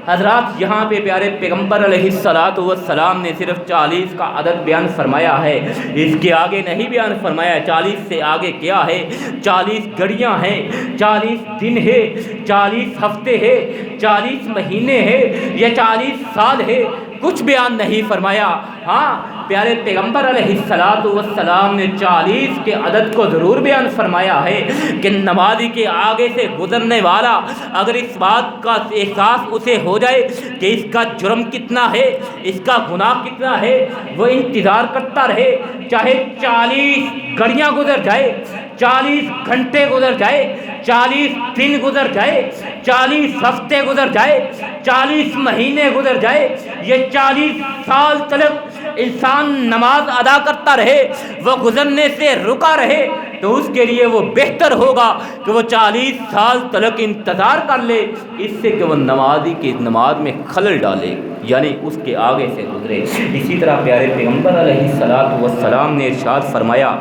حضرات یہاں پہ پیارے پیغمبر علیہ السلام نے صرف 40 کا عدد بیان فرمایا ہے، اس کے آگے نہیں بیان فرمایا 40 سے آگے کیا ہے۔ 40 گھڑیاں ہیں، 40 دن ہے، 40 ہفتے ہے، 40 مہینے ہے، یا 40 سال ہے، کچھ بیان نہیں فرمایا۔ ہاں پیارے پیغمبر علیہ السلام نے 40 کے عدد کو ضرور بیان فرمایا ہے کہ نمازی کے آگے سے گزرنے والا اگر اس بات کا احساس اسے ہو جائے کہ اس کا جرم کتنا ہے، اس کا گناہ کتنا ہے، وہ انتظار کرتا رہے، چاہے 40 گھڑیاں گزر جائے، 40 گھنٹے گزر جائے، 40 دن گزر جائے، 40 ہفتے گزر جائے، 40 مہینے گزر جائے، یہ 40 سال تک انسان نماز ادا کرتا رہے، وہ گزرنے سے رکا رہے، تو اس کے لیے وہ بہتر ہوگا کہ وہ 40 سال تک انتظار کر لے اس سے کہ وہ نمازی کی نماز میں خلل ڈالے، یعنی اس کے آگے سے گزرے۔ اسی طرح پیارے پیغمبر علیہ السلام نے ارشاد فرمایا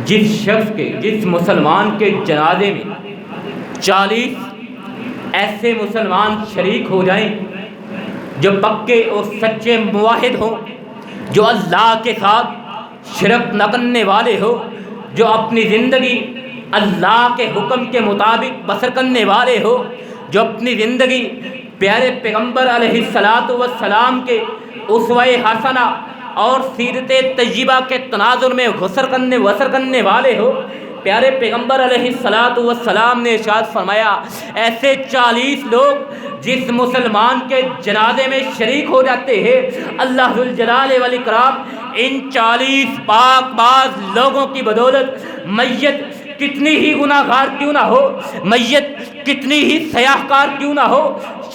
جس مسلمان کے جنازے میں 40 ایسے مسلمان شریک ہو جائیں جو پکے اور سچے موحد ہوں، جو اللہ کے ساتھ شرک نہ کرنے والے ہو، جو اپنی زندگی اللہ کے حکم کے مطابق بسر کرنے والے ہو، جو اپنی زندگی پیارے پیغمبر علیہ السلام کے اسوہ حسنہ اور سیرت طیبہ کے تناظر میں وسر کرنے والے ہو، پیارے پیغمبر علیہ الصلاۃ والسلام نے ارشاد فرمایا ایسے 40 لوگ جس مسلمان کے جنازے میں شریک ہو جاتے ہیں، اللہ ذوالجلال والاکرام ان 40 پاک باز لوگوں کی بدولت میت کتنی ہی گناہ گار کیوں نہ ہو، میت کتنی ہی سیاہ کار کیوں نہ ہو،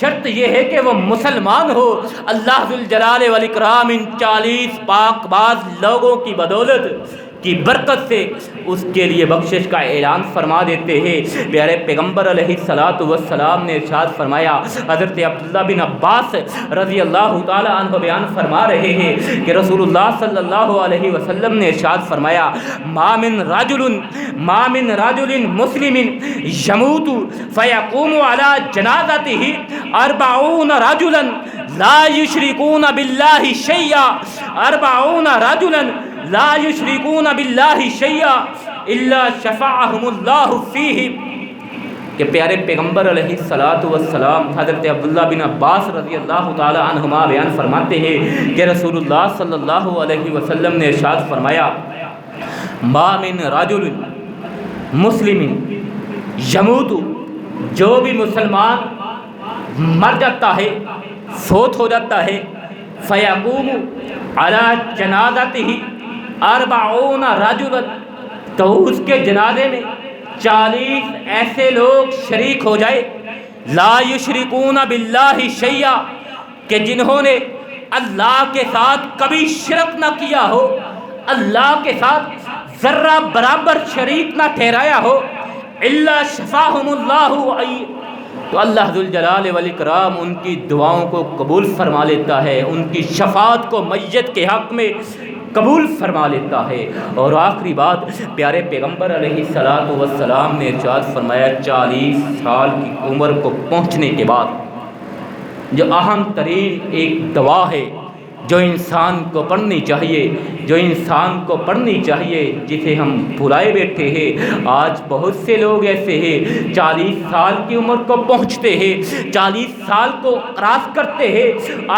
شرط یہ ہے کہ وہ مسلمان ہو، اللہ ذوالجلال والاکرام ان 40 پاک باز لوگوں کی بدولت کی برکت سے اس کے لیے بخشش کا اعلان فرما دیتے ہیں۔ پیارے پیغمبر علیہ الصلاۃ والسلام نے ارشاد فرمایا، حضرت عبداللہ بن عباس رضی اللہ تعالی عنہ بیان فرما رہے ہیں کہ رسول اللہ صلی اللہ علیہ وسلم نے ارشاد فرمایا ما من رجل مسلم یموت فیقوم علی جنازته 40 رجلا لا یشرکون باللہ شیئا 40 رجلا لا یشرکون باللہ شیئا الا شفعہم اللہ فیہ، کہ پیارے پیغمبر علیہ الصلاۃ والسلام حضرت عبداللہ بن عباس رضی اللہ تعالی عنہما بیان فرماتے ہیں کہ رسول اللہ صلی اللہ علیہ وسلم نے ارشاد فرمایا ما من رجل مسلم یموت، جو بھی مسلمان مر جاتا ہے، فوت ہو جاتا ہے، فیقوم علی جنازتہ 40 رجلا، تو اس کے جنازے میں 40 ایسے لوگ شریک ہو جائے، لا یشرکون باللہ شیئا، کہ جنہوں نے اللہ کے ساتھ کبھی شرک نہ کیا ہو، اللہ کے ساتھ ذرہ برابر شریک نہ ٹھہرایا ہو، الا شفاہم اللہ، تو اللہ ذوالجلال والاکرام ان کی دعاؤں کو قبول فرما لیتا ہے، ان کی شفاعت کو میت کے حق میں قبول فرما لیتا ہے۔ اور آخری بات، پیارے پیغمبر علیہ الصلاۃ والسلام نے ارشاد فرمایا 40 سال کی عمر کو پہنچنے کے بعد جو اہم ترین ایک دعا ہے جو انسان کو پڑھنی چاہیے، جسے ہم بھلائے بیٹھے ہیں۔ آج بہت سے لوگ ایسے ہیں 40 سال کی عمر کو پہنچتے ہیں، 40 سال کو کراس کرتے ہیں،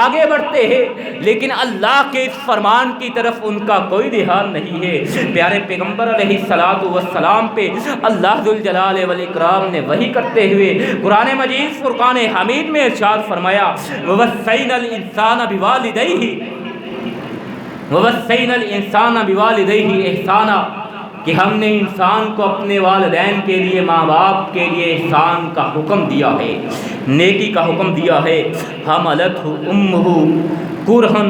آگے بڑھتے ہیں، لیکن اللہ کے اس فرمان کی طرف ان کا کوئی دھیان نہیں ہے۔ پیارے پیغمبر علیہ الصلاۃ والسلام پہ اللہ ذوالجلال والاکرام نے وحی کرتے ہوئے قرآن مجید فرقان حمید میں ارشاد فرمایا وَوَصَّيْنَا الْإِنسَانَ بِوَالِدَيْهِ وَوَصَّيْنَا الْإِنسَانَ بِوَالِدَيْهِ احسانا، کہ ہم نے انسان کو اپنے والدین کے لیے، ماں باپ کے لیے احسان کا حکم دیا ہے، نیکی کا حکم دیا ہے۔ حملتہ امہ کرہا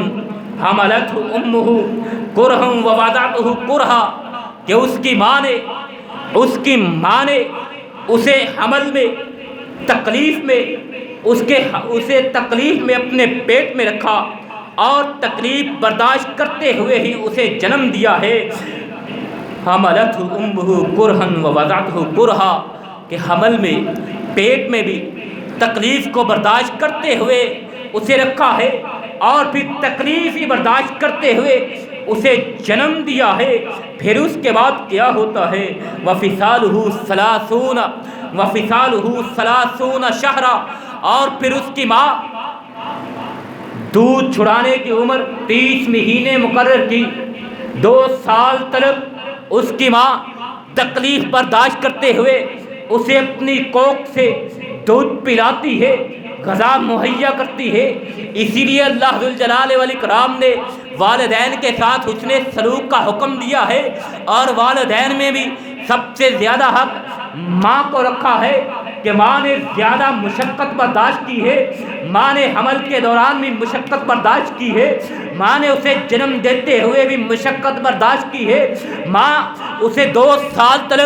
ووضعتہ کرہا، کہ اس کی ماں نے اسے حمل میں، تکلیف میں، اسے تکلیف میں اپنے پیٹ میں رکھا اور تکلیف برداشت کرتے ہوئے ہی اسے جنم دیا ہے۔ حملتہ امہ کرہا ووضعتہ کرہا، کہ حمل میں، پیٹ میں بھی تکلیف کو برداشت کرتے ہوئے اسے رکھا ہے اور پھر تکلیف ہی برداشت کرتے ہوئے اسے جنم دیا ہے۔ پھر اس کے بعد کیا ہوتا ہے وَفِصَالُهُ 30 شہرا، اور پھر اس کی ماں دودھ چھڑانے کی عمر 30 مہینے مقرر کی، 2 سال تک اس کی ماں تکلیف برداشت کرتے ہوئے اسے اپنی کوکھ سے دودھ پلاتی ہے، غذا مہیا کرتی ہے۔ اسی لیے اللہ ذوالجلال والاکرام نے والدین کے ساتھ حسن سلوک کا حکم دیا ہے، اور والدین میں بھی سب سے زیادہ حق ماں کو رکھا ہے کہ ماں نے زیادہ مشقت برداشت کی ہے، ماں نے حمل کے دوران بھی مشقت برداشت کی ہے، ماں نے اسے جنم دیتے ہوئے بھی مشقت برداشت کی ہے، ماں اسے 2 سال تک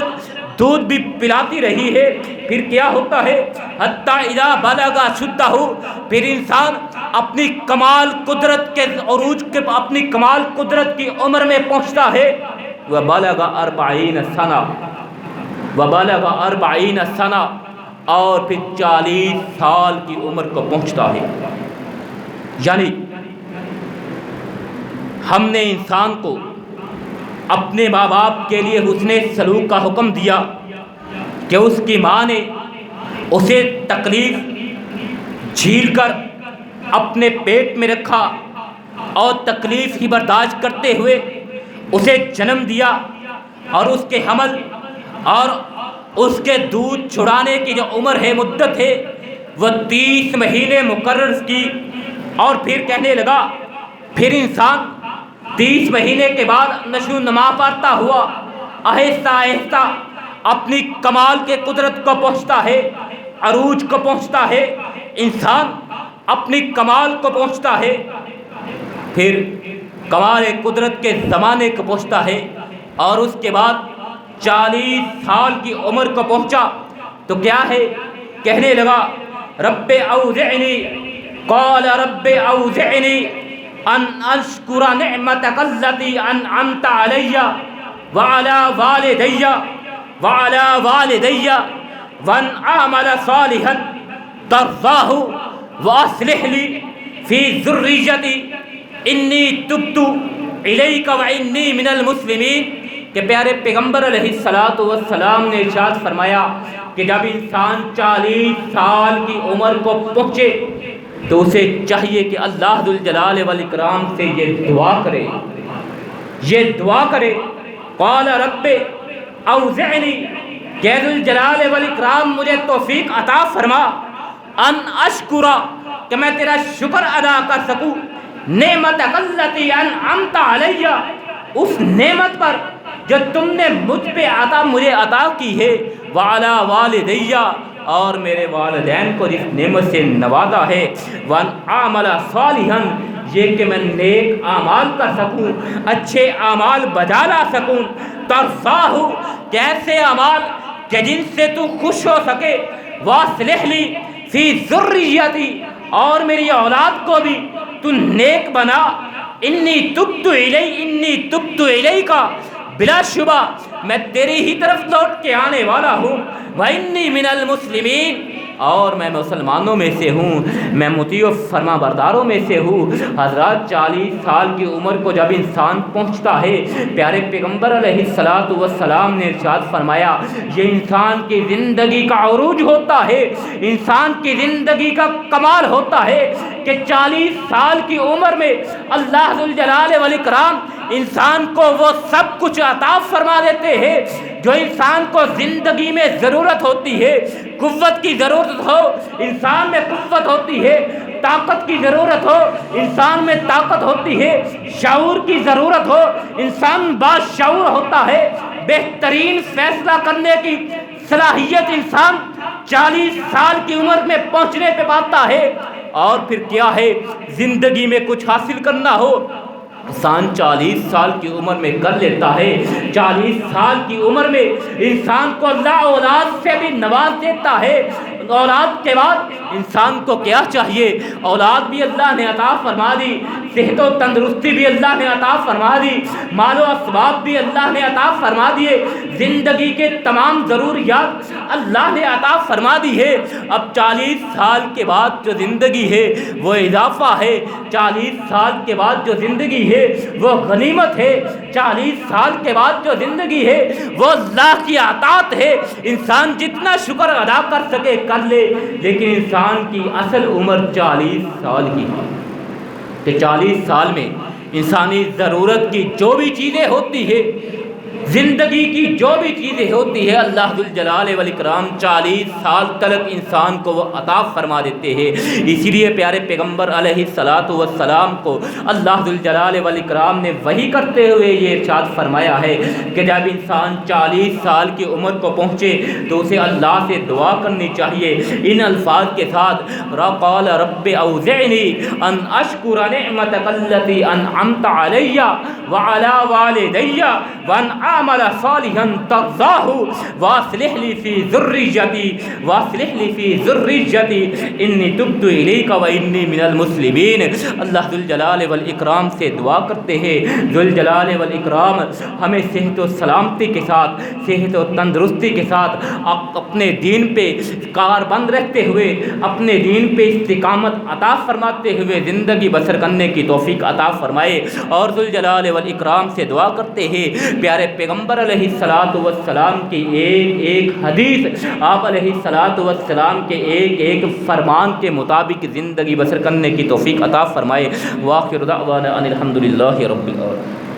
دودھ بھی پلاتی رہی ہے۔ پھر کیا ہوتا ہے حتی اذا بلغ شدہ، پھر انسان اپنی کمال قدرت کے عروج کے، اپنی کمال قدرت کی عمر میں پہنچتا ہے، وبلغ 40 سنہ، اور پھر 40 سال کی عمر کو پہنچتا ہے۔ یعنی ہم نے انسان کو اپنے ماں باپ کے لیے حسن سلوک کا حکم دیا کہ اس کی ماں نے اسے تکلیف جھیل کر اپنے پیٹ میں رکھا، اور تکلیف ہی برداشت کرتے ہوئے اسے جنم دیا، اور اس کے حمل اور اس کے دودھ چھڑانے کی جو عمر ہے، مدت ہے، وہ 30 مہینے مقرر کی۔ اور پھر کہنے لگا، پھر انسان 30 مہینے کے بعد نشو و نما پاتا ہوا آہستہ آہستہ اپنی کمال کے قدرت کو پہنچتا ہے، عروج کو پہنچتا ہے، انسان اپنی کمال کو پہنچتا ہے، پھر کمال قدرت کے زمانے کو پہنچتا ہے، اور اس کے بعد 40 سال کی عمر کو پہنچا تو کیا ہے، کہنے لگا رب اوزعنی، قال رب اوزعنی ان اشکر نعمتک التی انعمت علی وعلی والدی وان اعمل صالحا ترضاہ واصلح لی فی ذریتی انی تبت الیک وانی من المسلمین۔ کہ پیارے پیغمبر علیہ الصلوۃ والسلام نے ارشاد فرمایا کہ جب انسان 40 سال کی عمر کو پہنچے تو اسے چاہیے کہ اللہ ذوالجلال والاکرام سے یہ دعا کرے، قال رب اوزعنی، کہ ذوالجلال والاکرام مجھے توفیق عطا فرما، ان اشکرا، کہ میں تیرا شکر ادا کر سکوں، نعمتک التی انعمت علی، اس نعمت پر جو تم نے مجھ پہ مجھے عطا کی ہے، وعلی والدی، اور میرے والدین کو جس نعمت سے نوازا ہے، وان اعمل صالحا، یہ کہ میں نیک اعمال کر سکوں، اچھے اعمال بجا لا سکوں، ترضاہ، کیسے اعمال کہ جن سے تو خوش ہو سکے، واصلح لی فی ذریتی، اور میری اولاد کو بھی تو نیک بنا، انی تبت الیک، بلا شبہ میں تیری ہی طرف لوٹ کے آنے والا ہوں، وانی من المسلمین، اور میں مسلمانوں میں سے ہوں، میں مطیع و فرما برداروں میں سے ہوں۔ حضرات 40 سال کی عمر کو جب انسان پہنچتا ہے، پیارے پیغمبر علیہ الصلوۃ والسلام نے ارشاد فرمایا یہ انسان کی زندگی کا عروج ہوتا ہے، انسان کی زندگی کا کمال ہوتا ہے کہ 40 سال کی عمر میں اللہ ذوالجلال والاکرام انسان کو وہ سب کچھ عطا فرما دیتے ہیں جو انسان کو زندگی میں ضرورت ہوتی ہے۔ قوت کی ضرورت ہو، انسان میں قوت ہوتی ہے، طاقت کی ضرورت ہو، انسان میں طاقت ہوتی ہے، شعور کی ضرورت ہو، انسان باشعور ہوتا ہے، بہترین فیصلہ کرنے کی صلاحیت انسان 40 سال کی عمر میں پہنچنے پہ پاتا ہے۔ اور پھر کیا ہے، زندگی میں کچھ حاصل کرنا ہو، انسان 40 سال کی عمر میں کر لیتا ہے۔ 40 سال کی عمر میں انسان کو اللہ اولاد سے بھی نواز دیتا ہے۔ اولاد کے بعد انسان کو کیا چاہیے، اولاد بھی اللہ نے عطا فرما دی، صحت و تندرستی بھی اللہ نے عطا فرما دی، مال و اسباب بھی اللہ نے عطا فرما دیے، زندگی کے تمام ضروریات اللہ نے عطا فرما دی ہے۔ اب 40 سال کے بعد جو زندگی ہے وہ اضافہ ہے، 40 سال کے بعد جو زندگی ہے وہ غنیمت ہے، 40 سال کے بعد جو زندگی ہے وہ اللہ کی عطات ہے۔ انسان جتنا شکر ادا کر سکے کر لے، لیکن انسان کی اصل عمر 40 سال کی ہے کہ 40 سال میں انسانی ضرورت کی جو بھی چیزیں ہوتی ہے، زندگی کی جو بھی چیزیں ہوتی ہے، اللہ ذوالجلال والاکرام 40 سال تک انسان کو وہ عطا فرما دیتے ہیں۔ اسی لیے پیارے پیغمبر علیہ الصلوۃ والسلام کو اللہ ذوالجلال والاکرام نے وحی کرتے ہوئے یہ ارشاد فرمایا ہے کہ جب انسان 40 سال کی عمر کو پہنچے تو اسے اللہ سے دعا کرنی چاہیے ان الفاظ کے ساتھ، قال رب اوزعنی ان اشکر نعمتک التی انعمت علی وعلی والدی وان اعمل صالحا ترضاہ واصلح لی فی ذریتی انی تبت الیک وانی من المسلمین۔ اللہ ذوالجلال والاکرام سے دعا کرتے ہیں، ذوالجلال والاکرام ہمیں صحت و سلامتی کے ساتھ، صحت و تندرستی کے ساتھ اپنے دین پہ کاربند رہتے ہوئے، اپنے دین پہ استقامت عطا فرماتے ہوئے زندگی بسر کرنے کی توفیق عطا فرمائے۔ اور ذوالجلال والاکرام سے دعا کرتے ہیں پیارے پیغمبر علیہ السلام کی ایک ایک حدیث، آپ علیہ السلام کے ایک ایک فرمان کے مطابق زندگی بسر کرنے کی توفیق عطا فرمائے۔ وآخر دعوانا ان الحمد للہ رب العالمین۔